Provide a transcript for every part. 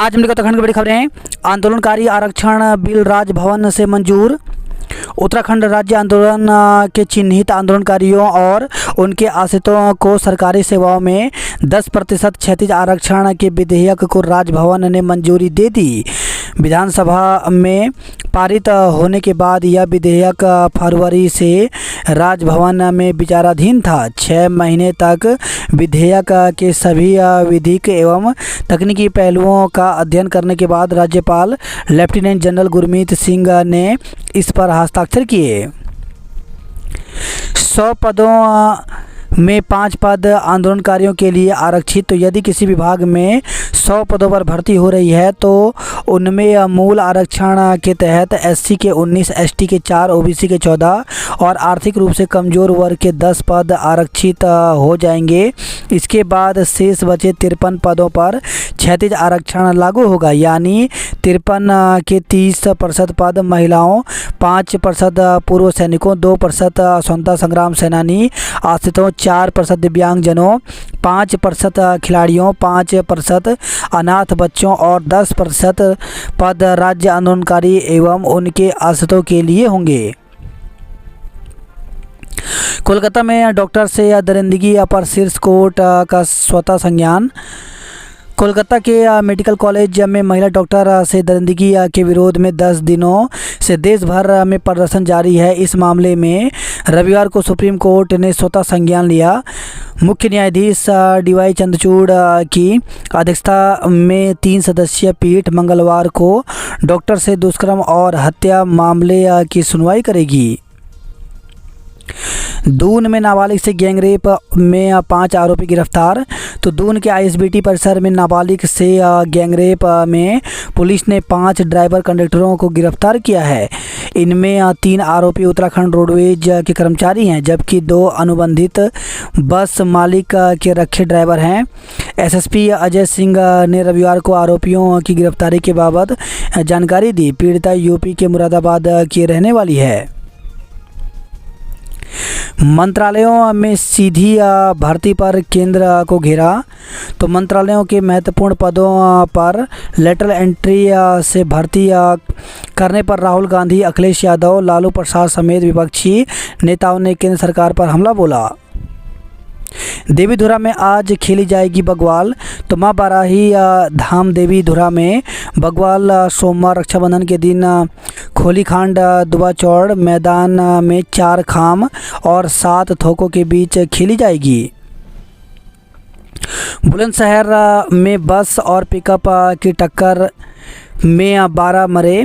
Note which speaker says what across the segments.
Speaker 1: आज हम उत्तराखंड की बड़ी खबरें। आंदोलनकारी आरक्षण बिल राजभवन से मंजूर। उत्तराखंड राज्य आंदोलन के चिन्हित आंदोलनकारियों और उनके आश्रितों को सरकारी सेवाओं में 10% क्षैतिज आरक्षण के विधेयक को राजभवन ने मंजूरी दे दी। विधानसभा में पारित होने के बाद यह विधेयक फरवरी से राजभवन में विचाराधीन था। 6 महीने तक विधेयक के सभी विधिक एवं तकनीकी पहलुओं का अध्ययन करने के बाद राज्यपाल लेफ्टिनेंट जनरल गुरमीत सिंह ने इस पर हस्ताक्षर किए। 100 पदों में 5 पद आंदोलनकारियों के लिए आरक्षित। तो यदि किसी विभाग में 100 पदों पर भर्ती हो रही है तो उनमें मूल आरक्षण के तहत SC के 19, ST के 4, OBC के 14 और आर्थिक रूप से कमज़ोर वर्ग के 10 पद आरक्षित हो जाएंगे। इसके बाद शेष बचे 53 पदों पर क्षैतिज आरक्षण लागू होगा, यानी 53 के 30% पद महिलाओं, 5% पूर्व सैनिकों, 2% स्वतंत्रता संग्राम सेनानी आश्रितों, 4% दिव्यांगजनों, 5% खिलाड़ियों, 5% अनाथ बच्चों और 10% पद राज्य आंदोलनकारी एवं उनके आश्रितों के लिए होंगे। कोलकाता में डॉक्टर से दरिंदगी पर शीर्ष कोर्ट का स्वतः संज्ञान। कोलकाता के मेडिकल कॉलेज में महिला डॉक्टर से दरिंदगी के विरोध में 10 दिनों से देश भर में प्रदर्शन जारी है। इस मामले में रविवार को सुप्रीम कोर्ट ने स्वतः संज्ञान लिया। मुख्य न्यायाधीश DY चंद्रचूड़ की अध्यक्षता में 3 सदस्यीय पीठ मंगलवार को डॉक्टर से दुष्कर्म और हत्या मामले की सुनवाई करेगी। दून में नाबालिग से गैंगरेप में 5 आरोपी गिरफ्तार। तो दून के ISBT परिसर में नाबालिग से गैंगरेप में पुलिस ने 5 ड्राइवर कंडक्टरों को गिरफ्तार किया है। इनमें 3 आरोपी उत्तराखंड रोडवेज के कर्मचारी हैं, जबकि 2 अनुबंधित बस मालिक के रखे ड्राइवर हैं। SSP अजय सिंह ने रविवार को आरोपियों की गिरफ्तारी के बाबत जानकारी दी। पीड़िता UP के मुरादाबाद की रहने वाली है। मंत्रालयों में सीधी भर्ती पर केंद्र को घेरा। तो मंत्रालयों के महत्वपूर्ण पदों पर लेटरल एंट्री से भर्ती करने पर राहुल गांधी, अखिलेश यादव, लालू प्रसाद समेत विपक्षी नेताओं ने केंद्र सरकार पर हमला बोला। देवीधुरा में आज खेली जाएगी बग्वाल। तो मां बाराही धाम देवीधुरा में बग्वाल सोमवार रक्षाबंधन के दिन खोलीखांड दुबाचौड़ मैदान में 4 खाम और 7 थोकों के बीच खेली जाएगी। बुलंदशहर में बस और पिकअप की टक्कर में 12 मरे।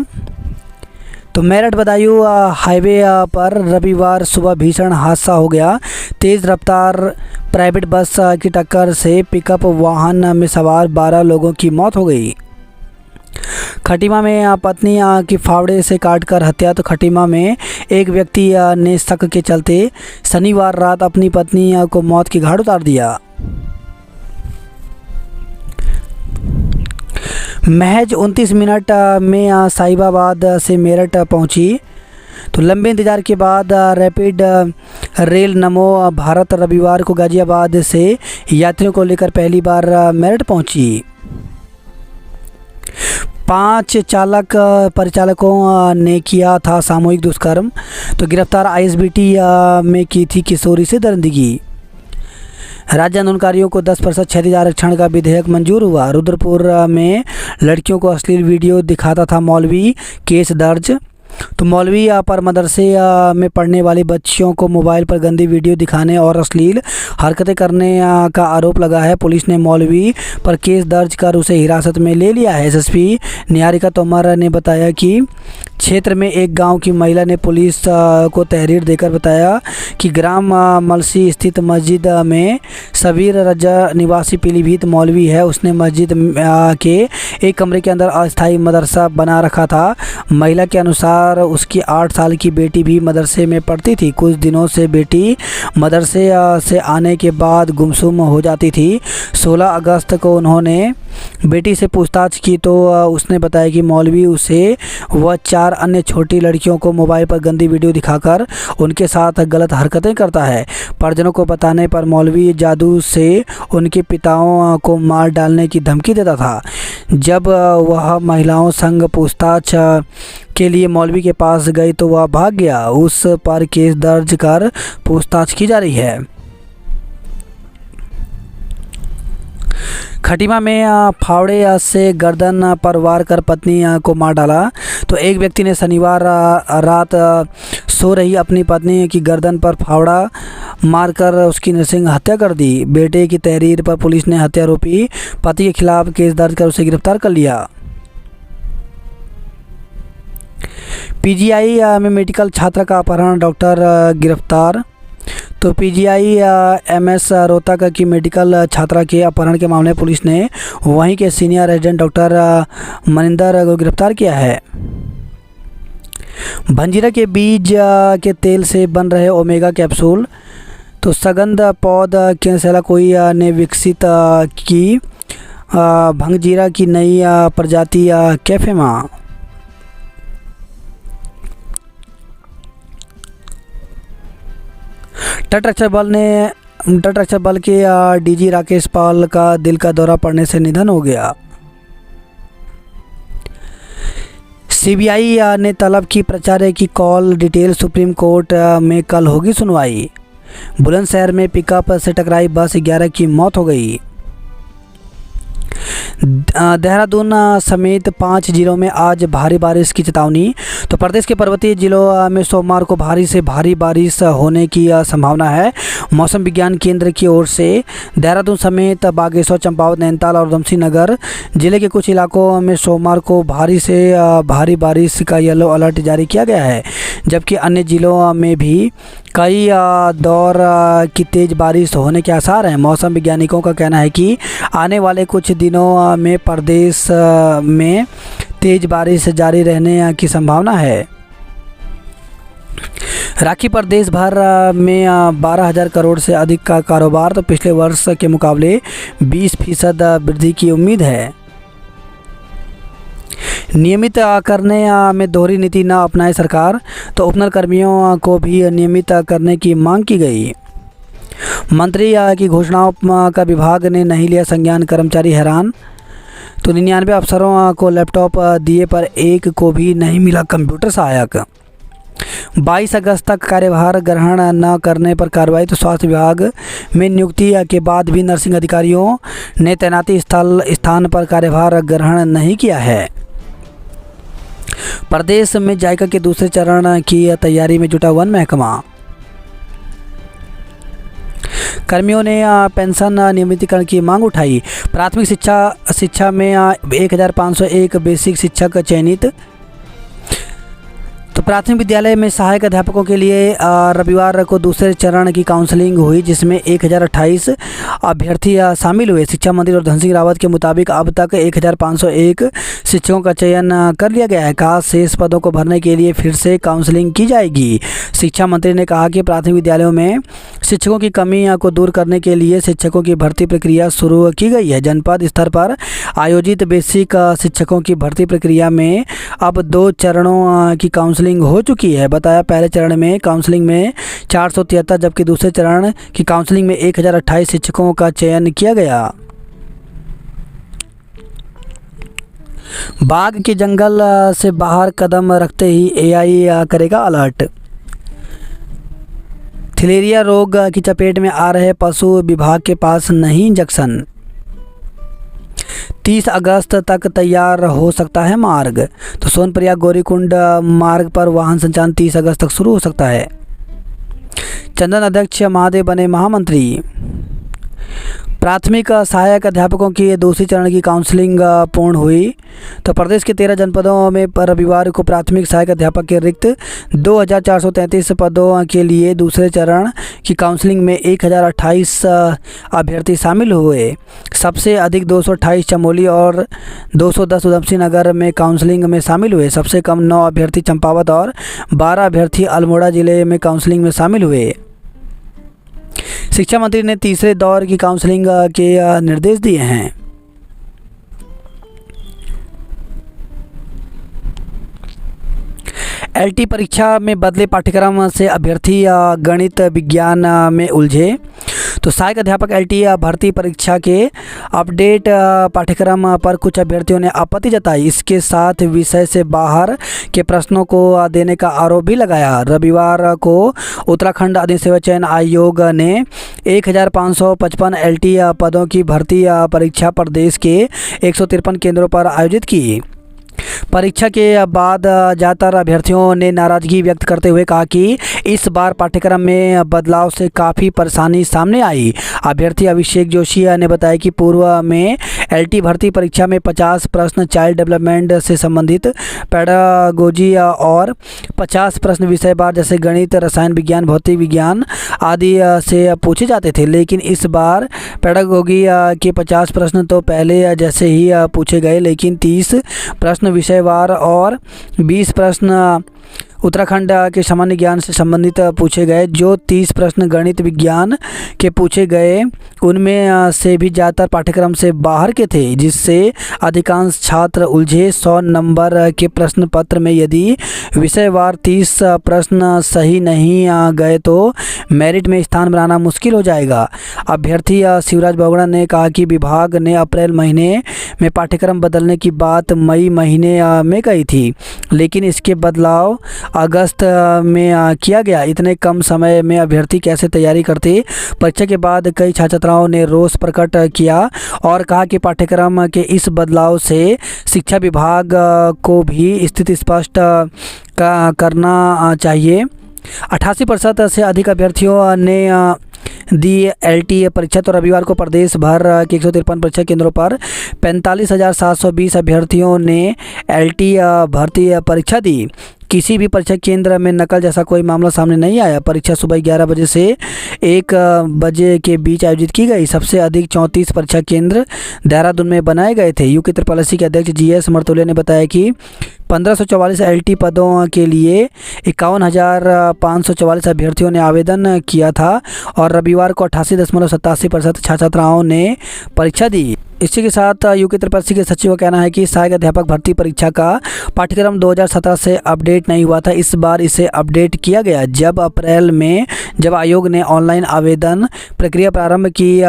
Speaker 1: तो मेरठ बदायूं हाईवे पर रविवार सुबह भीषण हादसा हो गया। तेज़ रफ्तार प्राइवेट बस की टक्कर से पिकअप वाहन में सवार 12 लोगों की मौत हो गई। खटीमा में पत्नी की फावड़े से काटकर हत्या। तो खटीमा में एक व्यक्ति ने शक के चलते शनिवार रात अपनी पत्नी को मौत की घाट उतार दिया। महज 29 मिनट में साहिबाबाद से मेरठ पहुंची। तो लंबे इंतजार के बाद रैपिड रेल नमो भारत रविवार को गाजियाबाद से यात्रियों को लेकर पहली बार मेरठ पहुंची। 5 परिचालकों ने किया था सामूहिक दुष्कर्म। तो गिरफ्तार ISBT में की थी किशोरी से दरिंदगी। राज्य आंदोलनकारियों को 10% क्षैतिज आरक्षण का विधेयक मंजूर हुआ। रुद्रपुर में लड़कियों को अश्लील वीडियो दिखाता था मौलवी, केस दर्ज। तो मौलवी पर मदरसे में पढ़ने वाली बच्चियों को मोबाइल पर गंदी वीडियो दिखाने और अश्लील हरकतें करने का आरोप लगा है। पुलिस ने मौलवी पर केस दर्ज कर उसे हिरासत में ले लिया है। SSP निहारिका तोमर ने बताया कि क्षेत्र में एक गांव की महिला ने पुलिस को तहरीर देकर बताया कि ग्राम मलसी स्थित मस्जिद में सबीर रजा निवासी पीलीभीत मौलवी है। उसने मस्जिद के एक कमरे के अंदर अस्थायी मदरसा बना रखा था। महिला के अनुसार उसकी 8 साल की बेटी भी मदरसे में पढ़ती थी। कुछ दिनों से बेटी मदरसे से आने के बाद गुमसुम हो जाती थी। 16 अगस्त को उन्होंने बेटी से पूछताछ की तो उसने बताया कि मौलवी उसे व 4 अन्य छोटी लड़कियों को मोबाइल पर गंदी वीडियो दिखाकर उनके साथ गलत हरकतें करता है। परिजनों को बताने पर मौलवी जादू से उनके पिताओं को मार डालने की धमकी देता था। जब वह महिलाओं संग पूछताछ के लिए मौलवी के पास गई तो वह भाग गया। उस पर केस दर्ज कर पूछताछ की जा रही है। खटीमा में फावड़े से गर्दन पर वार कर पत्नी को मार डाला। तो एक व्यक्ति ने शनिवार रात सो रही अपनी पत्नी की गर्दन पर फावड़ा मारकर उसकी नृशंस हत्या कर दी। बेटे की तहरीर पर पुलिस ने हत्यारोपी पति के खिलाफ केस दर्ज कर उसे गिरफ्तार कर लिया। पीजीआई में मेडिकल छात्रा का अपहरण, डॉक्टर गिरफ्तार। तो पीजीआई एमएस रोहतक की मेडिकल छात्रा के अपहरण के मामले में पुलिस ने वहीं के सीनियर रेजिडेंट डॉक्टर मनिंदर को गिरफ्तार किया है। भंजीरा के बीज के तेल से बन रहे ओमेगा कैप्सूल। तो सगंध पौध कैंसेला कोई ने विकसित की भंजीरा की नई प्रजाति कैफेमा। तटरक्षक बल के डीजी राकेश पाल का दिल का दौरा पड़ने से निधन हो गया। सीबीआई ने तलब की प्रचार्य की कॉल डिटेल, सुप्रीम कोर्ट में कल होगी सुनवाई। बुलंदशहर में पिकअप से टकराई बस, 11 की मौत हो गई। देहरादून समेत 5 जिलों में आज भारी बारिश की चेतावनी। तो प्रदेश के पर्वतीय जिलों में सोमवार को भारी से भारी बारिश होने की संभावना है। मौसम विज्ञान केंद्र की ओर से देहरादून समेत बागेश्वर, चंपावत, नैनीताल और उधमसिंह नगर जिले के कुछ इलाकों में सोमवार को भारी से भारी बारिश का येलो अलर्ट जारी किया गया है, जबकि अन्य जिलों में भी कई दौर की तेज़ बारिश होने के आसार हैं। मौसम वैज्ञानिकों का कहना है कि आने वाले कुछ दिनों में प्रदेश में तेज़ बारिश जारी रहने की संभावना है। राखी पर देश भर में 12,000 करोड़ से अधिक का कारोबार। तो पिछले वर्ष के मुकाबले 20% वृद्धि की उम्मीद है। नियमित करने में दोहरी नीति न अपनाए सरकार। तो उपनल कर्मियों को भी नियमित करने की मांग की गई। मंत्री की घोषणाओं का विभाग ने नहीं लिया संज्ञान, कर्मचारी हैरान। तो 99 अफसरों को लैपटॉप दिए पर एक को भी नहीं मिला कंप्यूटर सहायक। 22 अगस्त तक कार्यभार ग्रहण न करने पर कार्रवाई। तो स्वास्थ्य विभाग में नियुक्ति के बाद भी नर्सिंग अधिकारियों ने तैनाती स्थान पर कार्यभार ग्रहण नहीं किया है। प्रदेश में जायका के दूसरे चरण की तैयारी में जुटा वन महकमा। कर्मियों ने पेंशन नियमितीकरण की मांग उठाई। प्राथमिक शिक्षा में 1501 बेसिक शिक्षक चयनित। तो प्राथमिक विद्यालय में सहायक अध्यापकों के लिए रविवार को दूसरे चरण की काउंसलिंग हुई, जिसमें 1028 अभ्यर्थी शामिल हुए। शिक्षा मंत्री और धन सिंह रावत के मुताबिक अब तक 1501 शिक्षकों का चयन कर लिया गया है। कहा शेष पदों को भरने के लिए फिर से काउंसलिंग की जाएगी। शिक्षा मंत्री ने कहा कि प्राथमिक विद्यालयों में शिक्षकों की कमी को दूर करने के लिए शिक्षकों की भर्ती प्रक्रिया शुरू की गई है। जनपद स्तर पर आयोजित बेसिक शिक्षकों की भर्ती प्रक्रिया में अब 2 चरणों की काउंसलिंग हो चुकी है। बताया पहले चरण में काउंसलिंग में 473, जबकि दूसरे चरण की काउंसलिंग में 1028 शिक्षकों का चयन किया गया। बाघ के जंगल से बाहर कदम रखते ही एआई करेगा अलर्ट। थिलेरिया रोग की चपेट में आ रहे पशु, विभाग के पास नहीं इंजेक्शन। 30 अगस्त तक तैयार हो सकता है मार्ग। तो सोनप्रयाग गौरीकुंड मार्ग पर वाहन संचालन 30 अगस्त तक शुरू हो सकता है। चंदन अध्यक्ष महादेव बने महामंत्री। प्राथमिक सहायक अध्यापकों की दूसरी चरण की काउंसलिंग पूर्ण हुई। तो प्रदेश के 13 जनपदों में रविवार को प्राथमिक सहायक अध्यापक के रिक्त 2433 पदों के लिए दूसरे चरण की काउंसलिंग में 1028 अभ्यर्थी शामिल हुए। सबसे अधिक 228 चमोली और 210 उधमसिंह नगर में काउंसलिंग में शामिल हुए। सबसे कम 9 अभ्यर्थी चंपावत और 12 अभ्यर्थी अल्मोड़ा जिले में काउंसलिंग में शामिल हुए। शिक्षा मंत्री ने तीसरे दौर की काउंसलिंग के निर्देश दिए हैं। एलटी परीक्षा में बदले पाठ्यक्रम से अभ्यर्थी गणित विज्ञान में उलझे। तो सहायक अध्यापक एलटी भर्ती परीक्षा के अपडेट पाठ्यक्रम पर कुछ अभ्यर्थियों ने आपत्ति जताई। इसके साथ विषय से बाहर के प्रश्नों को देने का आरोप भी लगाया। रविवार को उत्तराखंड अधिसेवा चयन आयोग ने 1555 एलटी पदों की भर्ती परीक्षा प्रदेश के 153 केंद्रों पर आयोजित की। परीक्षा के बाद ज़्यादातर अभ्यर्थियों ने नाराज़गी व्यक्त करते हुए कहा कि इस बार पाठ्यक्रम में बदलाव से काफ़ी परेशानी सामने आई। अभ्यर्थी अभिषेक जोशी ने बताया कि पूर्व में एलटी भर्ती परीक्षा में 50 प्रश्न चाइल्ड डेवलपमेंट से संबंधित पेडागोजी और 50 प्रश्न विषयवार जैसे गणित, रसायन विज्ञान, भौतिक विज्ञान आदि से पूछे जाते थे, लेकिन इस बार पेडागोजी के 50 प्रश्न तो पहले जैसे ही पूछे गए, लेकिन 30 प्रश्न विषयवार और 20 प्रश्न उत्तराखंड के सामान्य ज्ञान से संबंधित पूछे गए। जो 30 प्रश्न गणित विज्ञान के पूछे गए उनमें से भी ज़्यादातर पाठ्यक्रम से बाहर के थे, जिससे अधिकांश छात्र उलझे। 100 नंबर के प्रश्न पत्र में यदि विषयवार 30 प्रश्न सही नहीं गए तो मेरिट में स्थान बनाना मुश्किल हो जाएगा। अभ्यर्थी शिवराज बोगड़ा ने कहा कि विभाग ने अप्रैल महीने में पाठ्यक्रम बदलने की बात मई महीने में कही थी, लेकिन इसके बदलाव अगस्त में किया गया। इतने कम समय में अभ्यर्थी कैसे तैयारी करते? परीक्षा के बाद कई छात्र छात्राओं ने रोष प्रकट किया और कहा कि पाठ्यक्रम के इस बदलाव से शिक्षा विभाग को भी स्थिति स्पष्ट करना चाहिए। 88% से अधिक अभ्यर्थियों ने दी एलटी परीक्षा। तो रविवार को प्रदेश भर के 153 परीक्षा केंद्रों पर 45,720 अभ्यर्थियों ने एलटी भर्ती परीक्षा दी। किसी भी परीक्षा केंद्र में नकल जैसा कोई मामला सामने नहीं आया। परीक्षा सुबह 11 बजे से 1 बजे के बीच आयोजित की गई। सबसे अधिक 34 परीक्षा केंद्र देहरादून में बनाए गए थे। यूके ट्रिपल के अध्यक्ष जीएस मर्तोलिया ने बताया कि 1544 एलटी पदों के लिए 51,544 अभ्यर्थियों ने आवेदन किया था और रविवार को 88.87% छात्र छात्राओं ने परीक्षा दी। इसी के साथ यूके ट्रिपल के सचिव का कहना है कि सहायक अध्यापक भर्ती परीक्षा का पाठ्यक्रम 2017 से अपडेट नहीं हुआ था। इस बार इसे अपडेट किया गया। जब अप्रैल में जब आयोग ने ऑनलाइन आवेदन प्रक्रिया प्रारंभ की,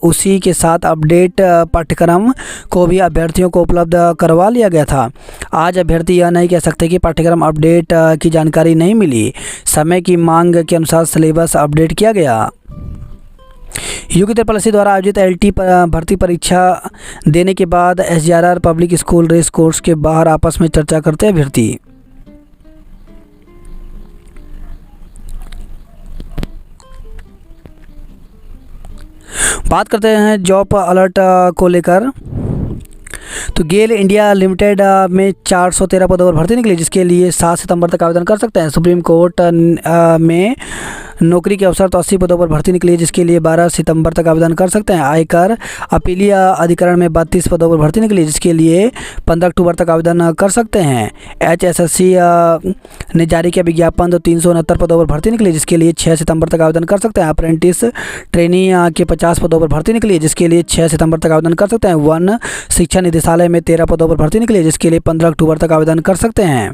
Speaker 1: उसी के साथ अपडेट पाठ्यक्रम को भी अभ्यर्थियों को उपलब्ध करवा लिया गया था। आज अभ्यर्थी यह नहीं कह सकते कि पाठ्यक्रम अपडेट की जानकारी नहीं मिली। समय की मांग के अनुसार सिलेबस अपडेट किया गया। यूके ट्रिपल द्वारा आयोजित एलटी भर्ती परीक्षा देने के बाद एसजीआरआर पब्लिक स्कूल रेस कोर्स के बाहर आपस में चर्चा करते अभ्यर्थी। बात करते हैं जॉब अलर्ट को लेकर। तो गेल इंडिया लिमिटेड में 413 पदों पर भर्ती निकली, जिसके लिए 7 सितंबर तक आवेदन कर सकते हैं। सुप्रीम कोर्ट में नौकरी के अवसर तो 80 पदों पर भर्ती निकली है, जिसके लिए 12 सितंबर तक आवेदन कर सकते हैं। आयकर अपीलीय अधिकरण में 32 पदों पर भर्ती निकली, जिसके लिए 15 अक्टूबर तक आवेदन कर सकते हैं। HSSC ने जारी किया विज्ञापन, तो 369 पदों पर भर्ती निकली, जिसके लिए 6 सितंबर तक आवेदन कर सकते हैं। अप्रेंटिस ट्रेनी के 50 पदों पर भर्ती निकली, जिसके लिए 6 सितंबर तक आवेदन कर सकते हैं। वन शिक्षा निदेशालय में 13 पदों पर भर्ती निकली, जिसके लिए 15 अक्टूबर तक आवेदन कर सकते हैं।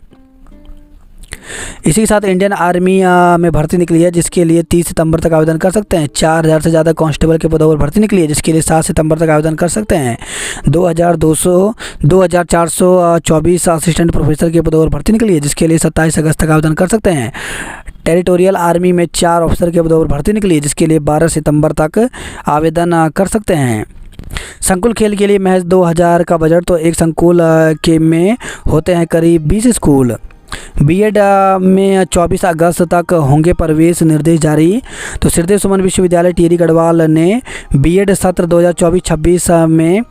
Speaker 1: इसी के साथ इंडियन आर्मी में भर्ती निकली है, जिसके लिए 30 सितंबर तक आवेदन कर सकते हैं। 4000 से ज़्यादा कांस्टेबल के पदों पर भर्ती निकली है, जिसके लिए 7 सितंबर तक आवेदन कर सकते हैं। 2424 असिस्टेंट प्रोफेसर के पदों पर भर्ती निकली है, जिसके लिए 27 अगस्त तक आवेदन कर सकते हैं। टेरिटोरियल आर्मी में 4 ऑफिसर के पदों पर भर्ती निकली है, जिसके लिए 12 सितंबर तक आवेदन कर सकते हैं। संकुल खेल के लिए महज 2000 का बजट, तो एक संकुल के में होते हैं करीब 20 स्कूल। बीएड में 24 अगस्त तक होंगे प्रवेश निर्देश जारी। तो श्रीदेव सुमन विश्वविद्यालय टिहरी गढ़वाल ने बीएड सत्र 2024-26 में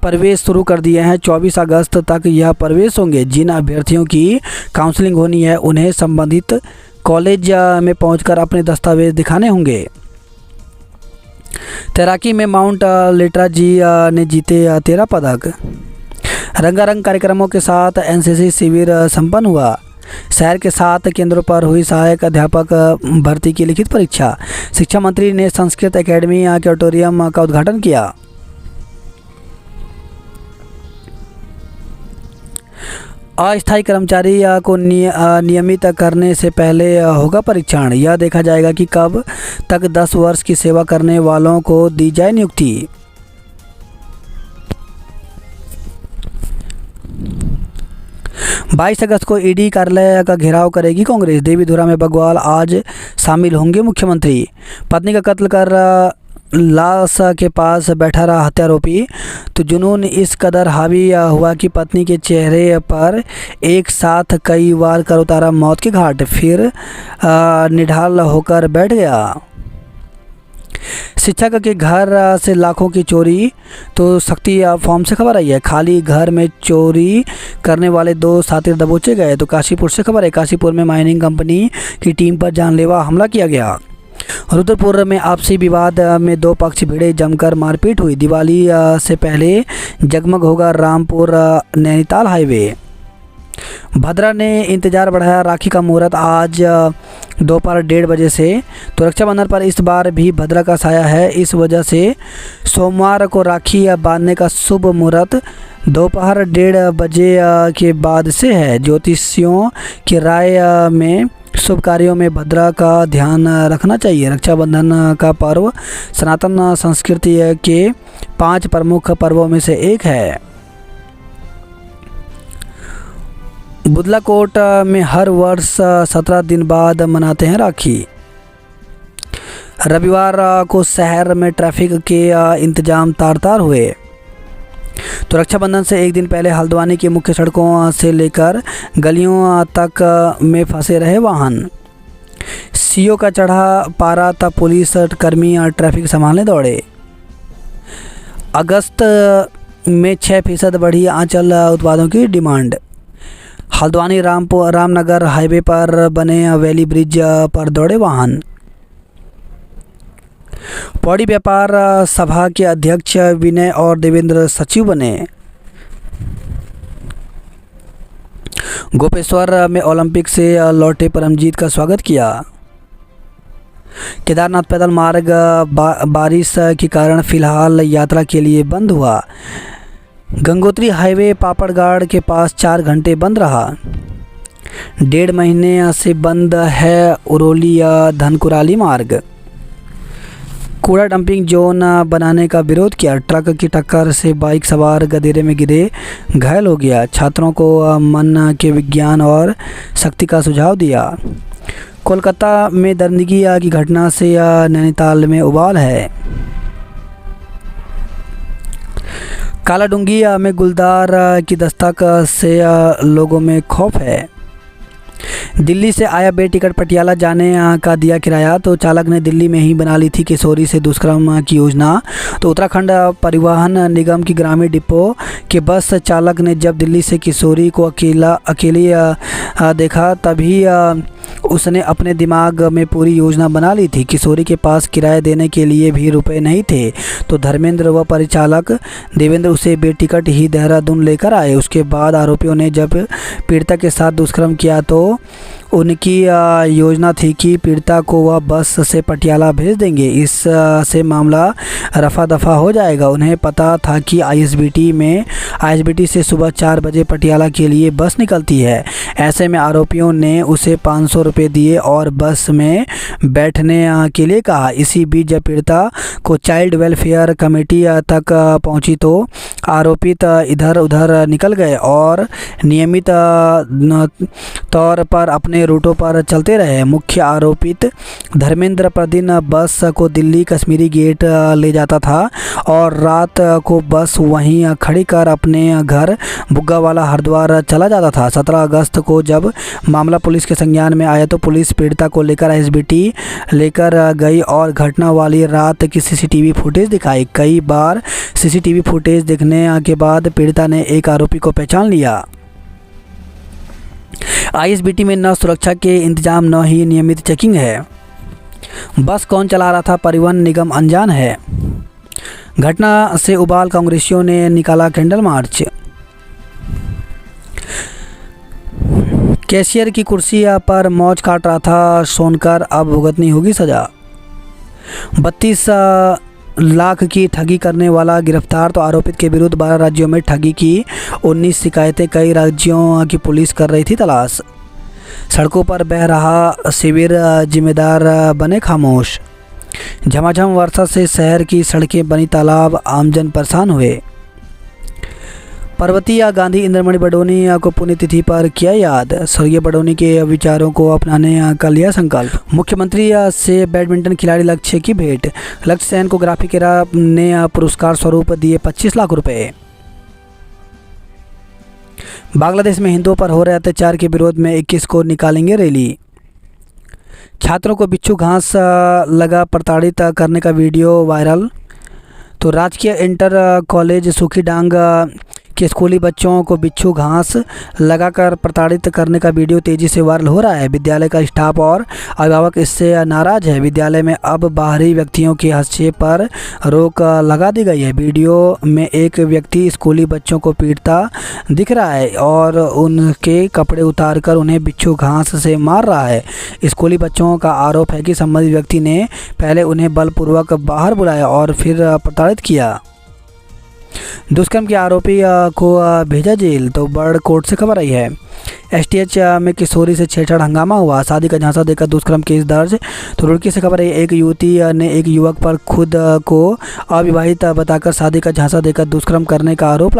Speaker 1: प्रवेश शुरू कर दिए हैं। 24 अगस्त तक यह प्रवेश होंगे। जिन अभ्यर्थियों की काउंसलिंग होनी है उन्हें संबंधित कॉलेज में पहुंचकर अपने दस्तावेज दिखाने होंगे। तैराकी में माउंट लिट्रा जी ने जीते 13 पदक। रंगारंग कार्यक्रमों के साथ एनसीसी शिविर संपन्न हुआ। शहर के 7 केंद्रों पर हुई सहायक अध्यापक भर्ती की लिखित परीक्षा। शिक्षा मंत्री ने संस्कृत एकेडमी के ऑडिटोरियम का उद्घाटन किया। अस्थायी कर्मचारी को नियमित करने से पहले होगा परीक्षण। यह देखा जाएगा कि कब तक 10 वर्ष की सेवा करने वालों को दी जाए नियुक्ति। बाईस अगस्त को ईडी कार्यालय का घेराव करेगी कांग्रेस। देवीधुरा में बगवाल आज शामिल होंगे मुख्यमंत्री। पत्नी का कत्ल कर लाश के पास बैठा रहा हत्यारोपी। तो जुनून इस कदर हावी हुआ कि पत्नी के चेहरे पर एक साथ कई वार कर उतारा मौत के घाट, फिर निढाल होकर बैठ गया। शिक्षक के घर से लाखों की चोरी। तो शक्ति फॉर्म से खबर आई है, खाली घर में चोरी करने वाले 2 साथी दबोचे गए। तो काशीपुर से खबर है, काशीपुर में माइनिंग कंपनी की टीम पर जानलेवा हमला किया गया। रुद्रपुर में आपसी विवाद में 2 पक्ष भिड़े, जमकर मारपीट हुई। दिवाली से पहले जगमग होगा रामपुर नैनीताल हाईवे। भद्रा ने इंतजार बढ़ाया, राखी का मुहूर्त आज दोपहर 1:30 बजे से। तो रक्षाबंधन पर इस बार भी भद्रा का साया है, इस वजह से सोमवार को राखी बांधने का शुभ मुहूर्त दोपहर 1:30 बजे के बाद से है। ज्योतिषियों की राय में शुभ कार्यों में भद्रा का ध्यान रखना चाहिए। रक्षाबंधन का पर्व सनातन संस्कृति के 5 प्रमुख पर्वों में से एक है। बुदलाकोट में हर वर्ष 17 दिन बाद मनाते हैं राखी। रविवार को शहर में ट्रैफिक के इंतजाम तार हुए। तो रक्षाबंधन से एक दिन पहले हल्द्वानी की मुख्य सड़कों से लेकर गलियों तक में फंसे रहे वाहन। सीओ का चढ़ा पारा, तब पुलिस कर्मी ट्रैफिक संभालने दौड़े। अगस्त में 6% बढ़ी आंचल उत्पादों की डिमांड। हल्द्वानी रामनगर हाईवे पर बने वैली ब्रिज पर दौड़े वाहन। पौड़ी व्यापार सभा के अध्यक्ष विनय और देवेंद्र सचिव बने। गोपेश्वर में ओलंपिक से लौटे परमजीत का स्वागत किया। केदारनाथ पैदल मार्ग बारिश के कारण फिलहाल यात्रा के लिए बंद हुआ। गंगोत्री हाईवे पापड़गाड़ के पास 4 घंटे बंद रहा। 1.5 महीने से बंद है उरोली धनकुराली मार्ग। कूड़ा डंपिंग जोन बनाने का विरोध किया। ट्रक की टक्कर से बाइक सवार गधेरे में गिरे, घायल हो गया। छात्रों को मन के विज्ञान और शक्ति का सुझाव दिया। कोलकाता में दरिंदगी की घटना से नैनीताल में उबाल है। कालाडूंगी में गुलदार की दस्तक से लोगों में खौफ है। दिल्ली से आया बेटिकट पटियाला जाने का दिया किराया। तो चालक ने दिल्ली में ही बना ली थी किशोरी से दुष्कर्म की योजना। तो उत्तराखंड परिवहन निगम की ग्रामीण डिपो के बस चालक ने जब दिल्ली से किशोरी को अकेली देखा, तभी उसने अपने दिमाग में पूरी योजना बना ली थी। किशोरी के पास किराया देने के लिए भी रुपए नहीं थे। तो धर्मेंद्र व परिचालक देवेंद्र उसे बेटिकट ही देहरादून लेकर आए। उसके बाद आरोपियों ने जब पीड़िता के साथ दुष्कर्म किया तो उनकी योजना थी कि पीड़िता को वह बस से पटियाला भेज देंगे। इससे मामला रफा दफा हो जाएगा। उन्हें पता था कि आईएसबीटी से सुबह 4 बजे पटियाला के लिए बस निकलती है। ऐसे में आरोपियों ने उसे 500 रुपये दिए और बस में बैठने के लिए कहा। इसी बीच जब पीड़िता को चाइल्ड वेलफेयर कमेटी तक पहुंची तो आरोपित इधर उधर निकल गए और नियमित तौर पर अपने रूटों पर चलते रहे। मुख्य आरोपित धर्मेंद्र प्रतिदिन बस को दिल्ली कश्मीरी गेट ले जाता था और रात को बस वहीं खड़ी कर अपने घर बुग्गावाला हरिद्वार चला जाता था। 17 अगस्त को जब मामला पुलिस के संज्ञान में आया तो पुलिस पीड़िता को लेकर आईएसबीटी लेकर गई और घटना वाली रात की सीसीटीवी फुटेज दिखाई। कई बार सीसीटीवी फुटेज देखने के बाद पीड़िता ने एक आरोपी को पहचान लिया। आईएसबीटी में न सुरक्षा के इंतजाम न ही नियमित चेकिंग है। बस कौन चला रहा था, परिवहन निगम अनजान है। घटना से उबाल, कांग्रेसियों ने निकाला कैंडल मार्च। कैशियर की कुर्सी पर मौज काट रहा था सोनकर, अब भुगतनी होगी सजा। 32 लाख की ठगी करने वाला गिरफ्तार। तो आरोपित के विरुद्ध 12 राज्यों में ठगी की 19 शिकायतें, कई राज्यों की पुलिस कर रही थी तलाश। सड़कों पर बह रहा शिविर, जिम्मेदार बने खामोश। झमाझम वर्षा से शहर की सड़कें बनी तालाब, आमजन परेशान हुए। पर्वतीय गांधी इंद्रमणि बडोनी को पुण्यतिथि पर किया याद, स्वर्गीय बडोनी के विचारों को अपनाने का लिया संकल्प। मुख्यमंत्री से बैडमिंटन खिलाड़ी लक्ष्य की भेंट, लक्ष्य सेन को ग्राफिकेरा ने पुरस्कार स्वरूप दिए 25 लाख रुपए। बांग्लादेश में हिंदुओं पर हो रहे अत्याचार के विरोध में 21 को निकालेंगे रैली। छात्रों को बिच्छू घास लगा प्रताड़ित करने का वीडियो वायरल। तो राजकीय इंटर कॉलेज सूखी डांग के स्कूली बच्चों को बिच्छू घास लगाकर प्रताड़ित करने का वीडियो तेज़ी से वायरल हो रहा है। विद्यालय का स्टाफ और अभिभावक इससे नाराज़ है। विद्यालय में अब बाहरी व्यक्तियों के हस्तक्षेप पर रोक लगा दी गई है। वीडियो में एक व्यक्ति स्कूली बच्चों को पीटता दिख रहा है और उनके कपड़े उतारकर उन्हें बिच्छू घास से मार रहा है। स्कूली बच्चों का आरोप है कि संबंधित व्यक्ति ने पहले उन्हें बलपूर्वक बाहर बुलाया और फिर प्रताड़ित किया। दुष्कर्म के आरोपी को भेजा जेल। तो बड़ कोर्ट से खबर आई है। एसटीएच में किशोरी से छेड़छाड़, हंगामा हुआ, शादी का झांसा देकर दुष्कर्म केस दर्ज। तो रुड़की से खबर है। एक युवती ने एक युवक पर खुद को अविवाहित बताकर शादी का झांसा देकर दुष्कर्म करने का आरोप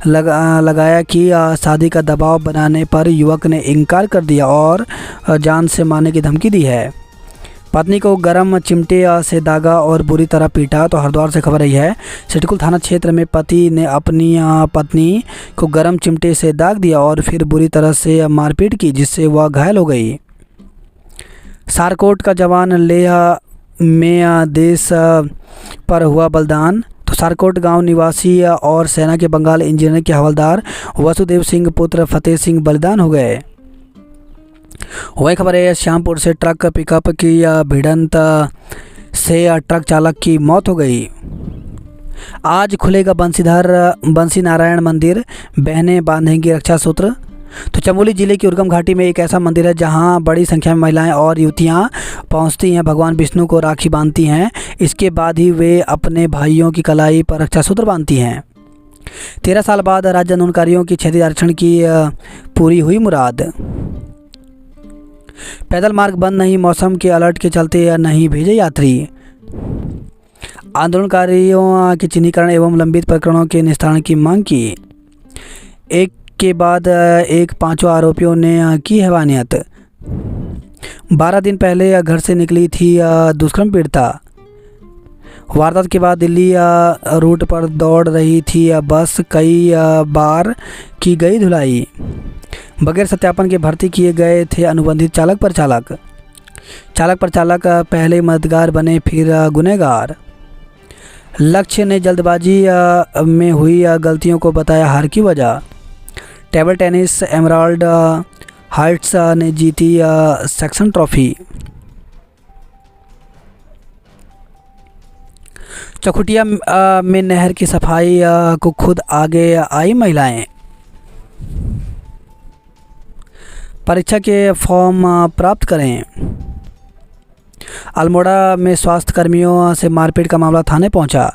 Speaker 1: लगाया कि शादी का दबाव बनाने पर युवक ने इनकार कर दिया और जान से मारने की धमकी दी है। पत्नी को गरम चिमटे से दागा और बुरी तरह पीटा। तो हरिद्वार से खबर आई है। सिटकुल थाना क्षेत्र में पति ने अपनी पत्नी को गरम चिमटे से दाग दिया और फिर बुरी तरह से मारपीट की, जिससे वह घायल हो गई। सारकोट का जवान लेह में देश पर हुआ बलिदान। तो सारकोट गांव निवासी और सेना के बंगाल इंजीनियर के हवलदार वसुदेव सिंह पुत्र फतेह सिंह बलिदान हो गए। वही खबर है। श्यामपुर से ट्रक पिकअप की भिड़ंत से ट्रक चालक की मौत हो गई। आज खुलेगा बंसी नारायण मंदिर, बहनें बांधेंगी रक्षा सूत्र। तो चमोली जिले की उर्गम घाटी में एक ऐसा मंदिर है जहां बड़ी संख्या में महिलाएं और युवतियां पहुंचती हैं, भगवान विष्णु को राखी बांधती हैं। इसके बाद ही वे अपने भाइयों की कलाई पर रक्षा सूत्र बांधती हैं। 13 साल बाद राज्य आंदोलनकारियों की क्षेत्रीय आरक्षण की पूरी हुई मुराद। पैदल मार्ग बंद नहीं, मौसम के अलर्ट के चलते या नहीं भेजे यात्री। आंदोलनकारियों के चिन्हीकरण एवं लंबित प्रकरणों के निस्तारण की मांग की। एक के बाद एक 5 आरोपियों ने की हैवानियत। 12 दिन पहले घर से निकली थी दुष्कर्म पीड़िता। वारदात के बाद दिल्ली रूट पर दौड़ रही थी बस, कई बार की गई धुलाई। बगैर सत्यापन के भर्ती किए गए थे अनुबंधित चालक पर चालक पहले मददगार बने फिर गुनहगार। लक्ष्य ने जल्दबाजी में हुई गलतियों को बताया हार की वजह। टेबल टेनिस एमराल्ड हाइट्स ने जीती सेक्शन ट्रॉफी। चकुटिया में नहर की सफाई को खुद आगे आई महिलाएं। परीक्षा के फॉर्म प्राप्त करें। अल्मोड़ा में स्वास्थ्य कर्मियों से मारपीट का मामला थाने पहुंचा।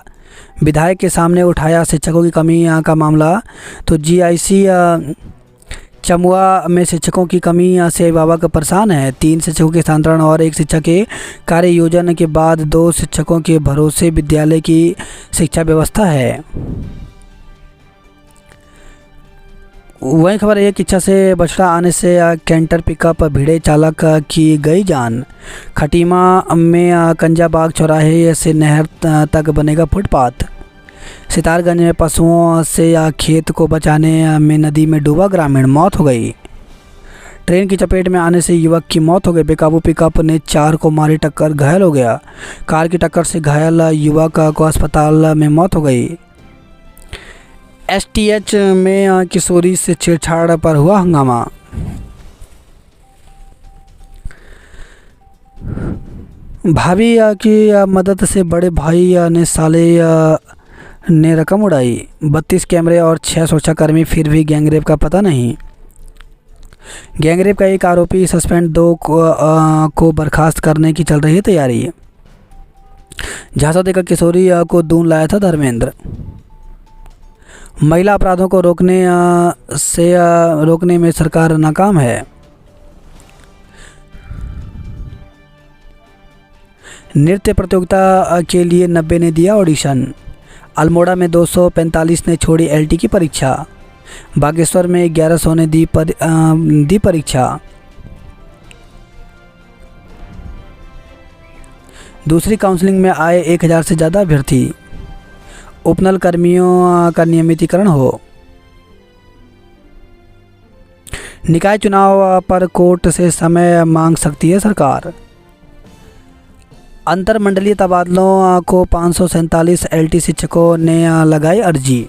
Speaker 1: विधायक के सामने उठाया शिक्षकों की कमी का मामला। तो जीआईसी चमुआ में शिक्षकों की कमी से अभिभावक परेशान है। 3 शिक्षकों के स्थानांतरण और 1 शिक्षक के कार्य योजना के बाद 2 शिक्षकों के भरोसे विद्यालय की शिक्षा व्यवस्था है। वही खबर है कि इच्छा से बछड़ा आने से कैंटर पिकअप भिड़े, चालक की गई जान। खटीमा में कंजाबाग चौराहे से नहर तक बनेगा फुटपाथ। सितारगंज में पशुओं से खेत को बचाने में नदी में डूबा ग्रामीण, मौत हो गई। ट्रेन की चपेट में आने से युवक की मौत हो गई। बेकाबू पिकअप ने 4 को मारी टक्कर, घायल हो गया। कार की टक्कर से घायल युवक को अस्पताल में मौत हो गई। एसटीएच में किशोरी से छेड़छाड़ पर हुआ हंगामा। भाभी की मदद से बड़े भाई ने साले ने रकम उड़ाई। 32 कैमरे और 6 सुरक्षाकर्मी, फिर भी गैंगरेप का पता नहीं। गैंगरेप का एक आरोपी सस्पेंड, 2 को बर्खास्त करने की चल रही है तैयारी। झांसा देकर किशोरी को दून लाया था धर्मेंद्र। महिला अपराधों को रोकने में सरकार नाकाम है। नृत्य प्रतियोगिता के लिए 90 ने दिया ऑडिशन। अल्मोड़ा में 245 ने छोड़ी एलटी की परीक्षा। बागेश्वर में 1100 ने दी परीक्षा। दूसरी काउंसलिंग में आए 1000 से ज़्यादा अभ्यर्थी। उपनल कर्मियों का नियमितीकरण हो। निकाय चुनाव पर कोर्ट से समय मांग सकती है सरकार। अंतरमंडलीय तबादलों को 547 एलटी शिक्षकों ने लगाई अर्जी।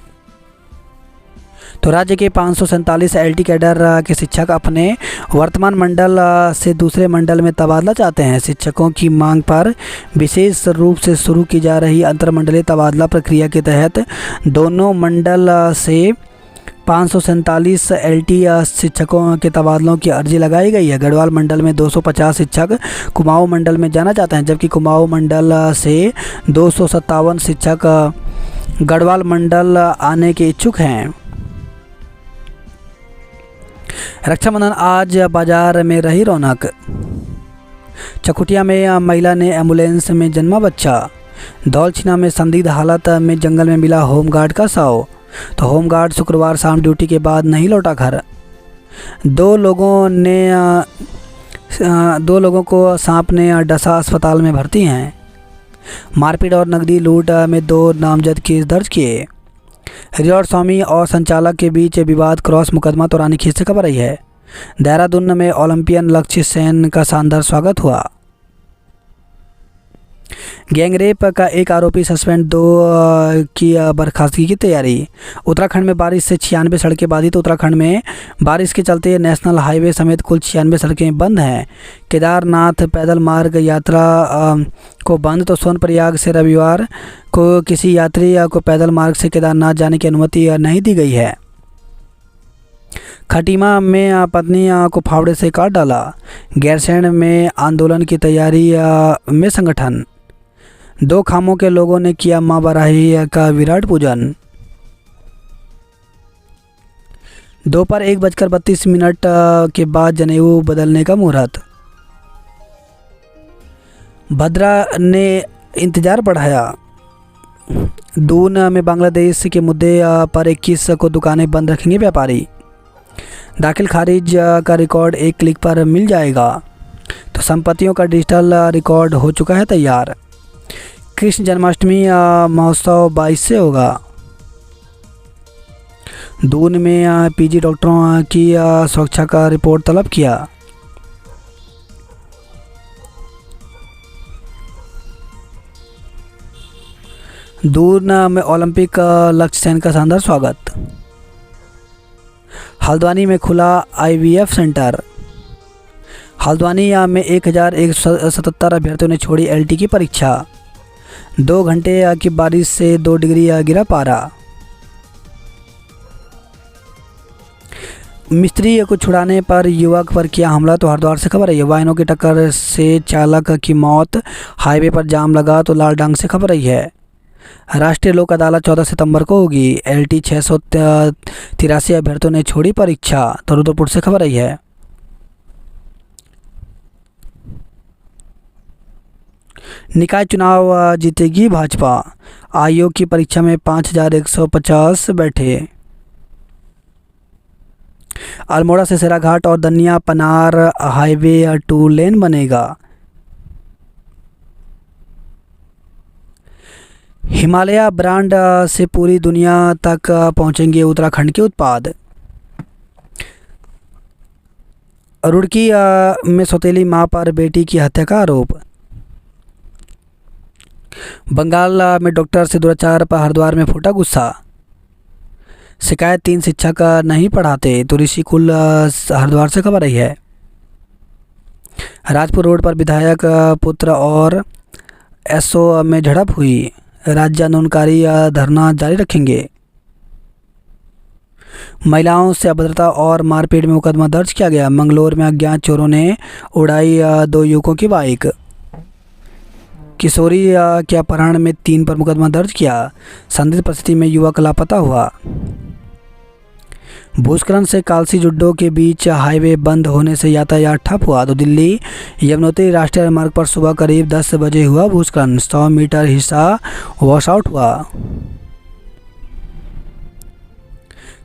Speaker 1: तो राज्य के 547 एलटी कैडर के शिक्षक अपने वर्तमान मंडल से दूसरे मंडल में तबादला चाहते हैं। शिक्षकों की मांग पर विशेष रूप से शुरू की जा रही अंतरमंडलीय तबादला प्रक्रिया के तहत दोनों मंडल से 547 एलटी शिक्षकों के तबादलों की अर्जी लगाई गई है। गढ़वाल मंडल में 250 शिक्षक कुमाऊं मंडल में जाना चाहते हैं, जबकि कुमाऊं मंडल से 257 शिक्षक गढ़वाल मंडल आने के इच्छुक हैं। रक्षाबंधन आज बाजार में रही रौनक। चकुटिया में महिला ने एम्बुलेंस में जन्मा बच्चा। धौलछिना में संदिग्ध हालत में जंगल में मिला होमगार्ड का शव। तो होमगार्ड शुक्रवार शाम ड्यूटी के बाद नहीं लौटा घर। दो लोगों को सांप ने डसा, अस्पताल में भर्ती हैं। मारपीट और नकदी लूट में 2 नामजद केस दर्ज किए। रिजॉर्ट स्वामी और संचालक के बीच विवाद, क्रॉस मुकदमा तो रानीखेत से खबर आई है। देहरादून में ओलंपियन लक्ष्य सेन का शानदार स्वागत हुआ। गैंगरेप का एक आरोपी सस्पेंड, 2 की बर्खास्तगी की तैयारी। उत्तराखंड में बारिश से 96 सड़कें बाधित। उत्तराखंड में बारिश के चलते नेशनल हाईवे समेत कुल 96 सड़कें बंद हैं। केदारनाथ पैदल मार्ग यात्रा को बंद। तो सोनप्रयाग से रविवार को किसी यात्री को पैदल मार्ग से केदारनाथ जाने की अनुमति नहीं दी गई है। खटीमा में पत्नी को फावड़े से काट डाला। गैरसैंण में आंदोलन की तैयारी में संगठन। 2 खामों के लोगों ने किया मां बराही का विराट पूजन। दोपहर 1:32 के बाद जनेऊ बदलने का मुहूर्त। भद्रा ने इंतजार बढ़ाया। दून में बांग्लादेश के मुद्दे पर 21 को दुकानें बंद रखेंगे व्यापारी। दाखिल खारिज का रिकॉर्ड 1 क्लिक पर मिल जाएगा। तो संपत्तियों का डिजिटल रिकॉर्ड हो चुका है तैयार। कृष्ण जन्माष्टमी महोत्सव 22 से होगा। दून में पीजी डॉक्टरों की सुरक्षा का रिपोर्ट तलब किया। दून में ओलंपिक लक्ष्य सेन का शानदार स्वागत। हल्द्वानी में खुला आईवीएफ सेंटर। हल्द्वानी में 1177 अभ्यर्थियों ने छोड़ी एलटी की परीक्षा। 2 घंटे की बारिश से 2 डिग्री गिरा पारा। मिस्त्री को छुड़ाने पर युवक पर किया हमला। तो हरिद्वार से खबर है। वाहनों की टक्कर से चालक की मौत। हाईवे पर जाम लगा। तो लालडांग से खबर आई है। राष्ट्रीय लोक अदालत 14 सितंबर को होगी। एलटी 683 अभ्यर्थियों ने छोड़ी परीक्षा। तो रुद्रपुर से खबर आई है। निकाय चुनाव जीतेगी भाजपा। आयोग की परीक्षा में 5150 बैठे। अल्मोड़ा से सराघाट और दनिया पनार हाईवे 2 लेन बनेगा। हिमालय ब्रांड से पूरी दुनिया तक पहुंचेंगे उत्तराखंड के उत्पाद। रुड़की में सौतेली मां पर बेटी की हत्या का आरोप। बंगाल में डॉक्टर से दुराचार पर हरिद्वार में फूटा गुस्सा। शिकायत 3 शिक्षक नहीं पढ़ाते। तो ऋषिकुल हरिद्वार से खबर आई है। राजपुर रोड पर विधायक पुत्र और एसओ में झड़प हुई। राज्य आंदोलनकारी धरना जारी रखेंगे। महिलाओं से अभद्रता और मारपीट में मुकदमा दर्ज किया गया। मंगलोर में अज्ञात चोरों ने उड़ाई 2 युवकों की बाइक। किशोरी के अपहरण में 3 पर मुकदमा दर्ज किया। संदिग्ध परिस्थिति में युवक लापता हुआ। भूस्खलन से कालसी जुड्डो के बीच हाईवे बंद होने से यातायात ठप हुआ। तो दिल्ली यमुनोत्री राष्ट्रीय राजमार्ग पर सुबह करीब 10 बजे हुआ भूस्खलन। 100 मीटर हिस्सा वॉश आउट हुआ।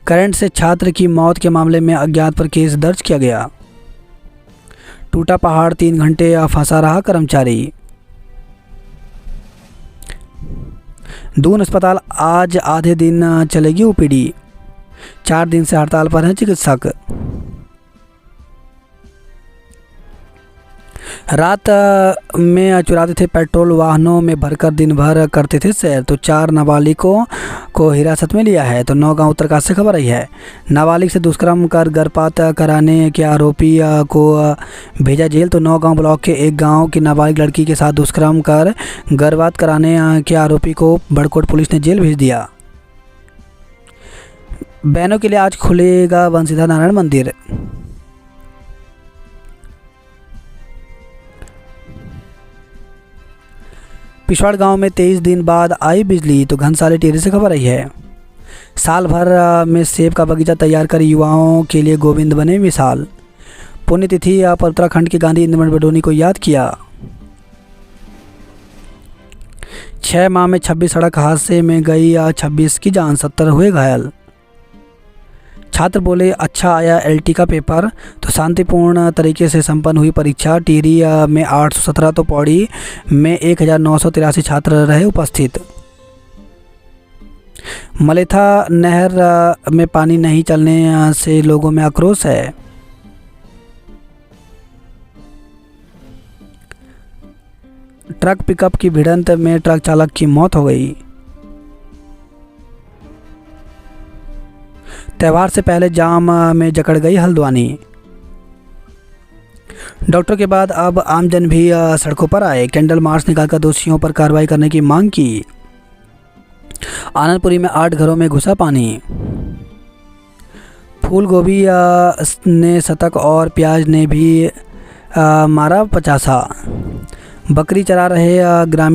Speaker 1: करंट से छात्र की मौत के मामले में अज्ञात पर केस दर्ज किया गया। टूटा पहाड़ 3 घंटे फंसा रहा कर्मचारी। दून अस्पताल आज आधे दिन चलेगी ओपीडी। 4 दिन से हड़ताल पर हैं चिकित्सक। रात में चुराते थे पेट्रोल, वाहनों में भरकर दिन भर करते थे सैर। तो 4 नाबालिगों को हिरासत में लिया है। तो नौगांव उत्तरकाशी से खबर आई है। नाबालिग से दुष्कर्म कर गर्भपात कराने के आरोपी को भेजा जेल। तो नौगांव ब्लॉक के एक गांव की नाबालिग लड़की के साथ दुष्कर्म कर गर्भपात कराने के आरोपी को बड़कोट पुलिस ने जेल भेज दिया। बहनों के लिए आज खुलेगा बंसीधर नारायण मंदिर। पिछवाड़ गांव में 23 दिन बाद आई बिजली। तो घनसाली टिहरी से खबर आई है। साल भर में सेब का बगीचा तैयार कर युवाओं के लिए गोविंद बने मिसाल। पुण्यतिथि पर उत्तराखंड के गांधी इंद्रमण बडोनी को याद किया। 6 माह में 26 सड़क हादसे में गई 26 की जान, 70 हुए घायल। छात्र बोले अच्छा आया एलटी का पेपर। तो शांतिपूर्ण तरीके से संपन्न हुई परीक्षा। टिहरी में 817 तो पौड़ी में 1983 छात्र रहे उपस्थित। मलेथा नहर में पानी नहीं चलने से लोगों में आक्रोश है। ट्रक पिकअप की भिड़ंत में ट्रक चालक की मौत हो गई। त्यौहार से पहले जाम में जकड़ गई हल्द्वानी। डॉक्टर के बाद अब आमजन भी सड़कों पर आए। कैंडल मार्च निकालकर दोषियों पर कार्रवाई करने की मांग की। आनंदपुरी में 8 घरों में घुसा पानी। फूल गोभी ने शतक और प्याज ने भी मारा 50। बकरी चरा रहे ग्रामीण